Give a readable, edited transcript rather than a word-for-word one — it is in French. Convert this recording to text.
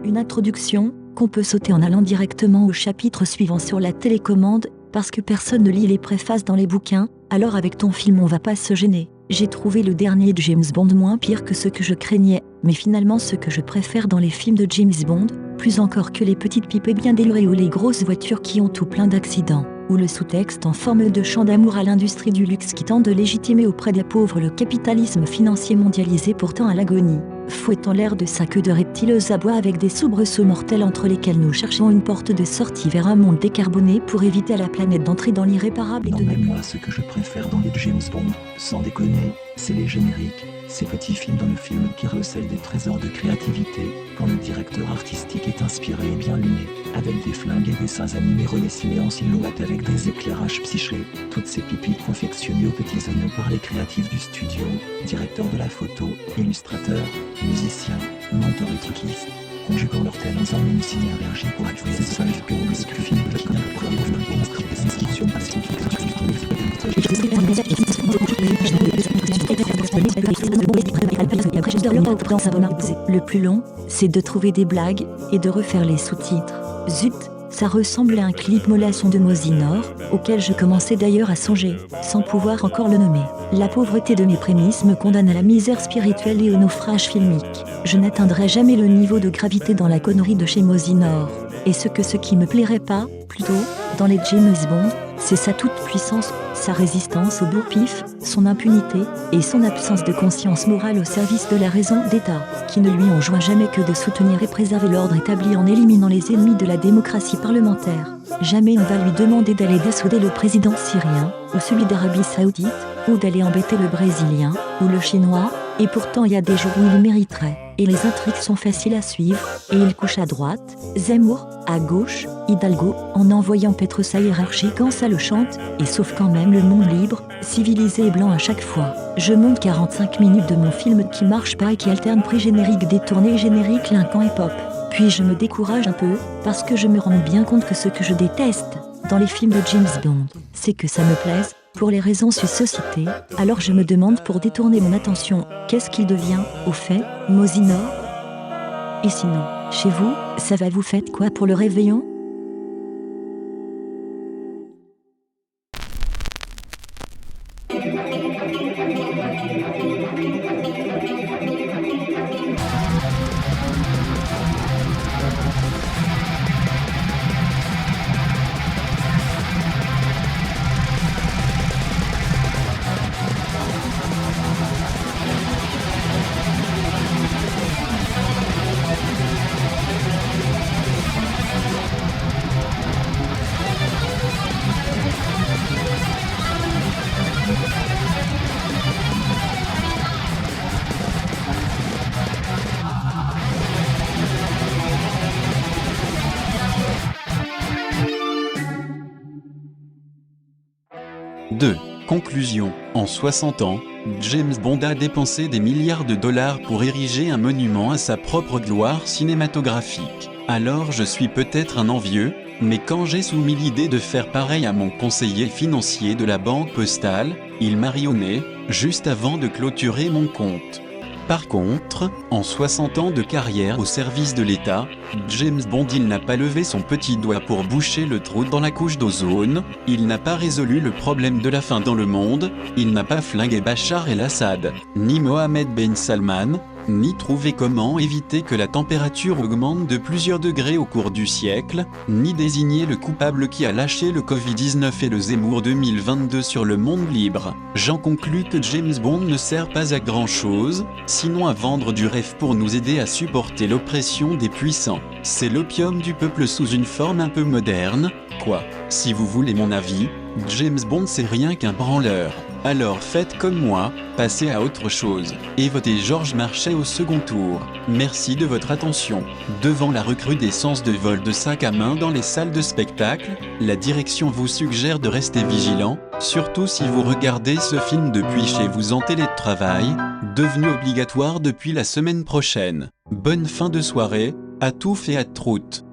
Une introduction, qu'on peut sauter en allant directement au chapitre suivant sur la télécommande, parce que personne ne lit les préfaces dans les bouquins, alors avec ton film on va pas se gêner. J'ai trouvé le dernier de James Bond moins pire que ce que je craignais, mais finalement ce que je préfère dans les films de James Bond, plus encore que les petites pipes bien délurées ou les grosses voitures qui ont tout plein d'accidents, ou le sous-texte en forme de chant d'amour à l'industrie du luxe qui tente de légitimer auprès des pauvres le capitalisme financier mondialisé pourtant à l'agonie, fouettant l'air de sa queue de reptile aux abois avec des soubresauts mortels entre lesquels nous cherchons une porte de sortie vers un monde décarboné pour éviter à la planète d'entrer dans l'irréparable et de ne... Moi, ce que je préfère dans les James Bond, sans déconner, c'est les génériques. Ces petits films dans le film qui recèlent des trésors de créativité, quand le directeur artistique est inspiré et bien luné, avec des flingues et dessins animés redessinés en silhouette avec des éclairages psychés, toutes ces pipites confectionnées aux petits oignons par les créatifs du studio, directeur de la photo, illustrateur, musicien, monteur et truquiste, conjuguant leurs talents en une synergie pour accueillir ces seuls que le film qui n'a pas de inscription Le plus long, c'est de trouver des blagues et de refaire les sous-titres. Zut, ça ressemble à un clip mollasson de Mosinor, auquel je commençais d'ailleurs à songer, sans pouvoir encore le nommer. La pauvreté de mes prémices me condamne à la misère spirituelle et au naufrage filmique. Je n'atteindrai jamais le niveau de gravité dans la connerie de chez Mosinor. Et ce qui me plairait pas, plutôt, dans les James Bond, c'est sa toute-puissance, sa résistance au bourre-pif, son impunité, et son absence de conscience morale au service de la raison d'État, qui ne lui ont joint jamais que de soutenir et préserver l'ordre établi en éliminant les ennemis de la démocratie parlementaire. Jamais ne va lui demander d'aller dessouder le président syrien, ou celui d'Arabie Saoudite, ou d'aller embêter le Brésilien, ou le Chinois, et pourtant il y a des jours où il mériterait. Et les intrigues sont faciles à suivre, et il couche à droite, Zemmour, à gauche, Hidalgo, en envoyant Petro sa hiérarchie quand ça le chante, et sauve quand même le monde libre, civilisé et blanc à chaque fois. Je monte 45 minutes de mon film qui marche pas et qui alterne pré-générique détourné et générique clinquant et pop. Puis je me décourage un peu, parce que je me rends bien compte que ce que je déteste, dans les films de James Bond, c'est que ça me plaise, pour les raisons suscitées, alors je me demande pour détourner mon attention, qu'est-ce qu'il devient, au fait, Mosinor ? Et sinon, chez vous, ça va, vous faites quoi pour le réveillon ? Conclusion. En 60 ans, James Bond a dépensé des milliards de dollars pour ériger un monument à sa propre gloire cinématographique. Alors je suis peut-être un envieux, mais quand j'ai soumis l'idée de faire pareil à mon conseiller financier de la banque postale, il m'a ri au nez, juste avant de clôturer mon compte. Par contre, en 60 ans de carrière au service de l'État, James Bond il n'a pas levé son petit doigt pour boucher le trou dans la couche d'ozone, il n'a pas résolu le problème de la faim dans le monde, il n'a pas flingué Bachar el-Assad, ni Mohamed Ben Salman, ni trouvé comment éviter que la température augmente de plusieurs degrés au cours du siècle, ni désigné le coupable qui a lâché le Covid-19 et le Zemmour 2022 sur le monde libre. J'en conclus que James Bond ne sert pas à grand chose, sinon à vendre du rêve pour nous aider à supporter l'oppression des puissants. C'est l'opium du peuple sous une forme un peu moderne, quoi. Si vous voulez mon avis, James Bond c'est rien qu'un branleur. Alors faites comme moi, passez à autre chose, et votez Georges Marchais au second tour. Merci de votre attention. Devant la recrudescence de vols de sacs à main dans les salles de spectacle, la direction vous suggère de rester vigilant, surtout si vous regardez ce film depuis chez vous en télétravail, devenu obligatoire depuis la semaine prochaine. Bonne fin de soirée, à tous et à toutes.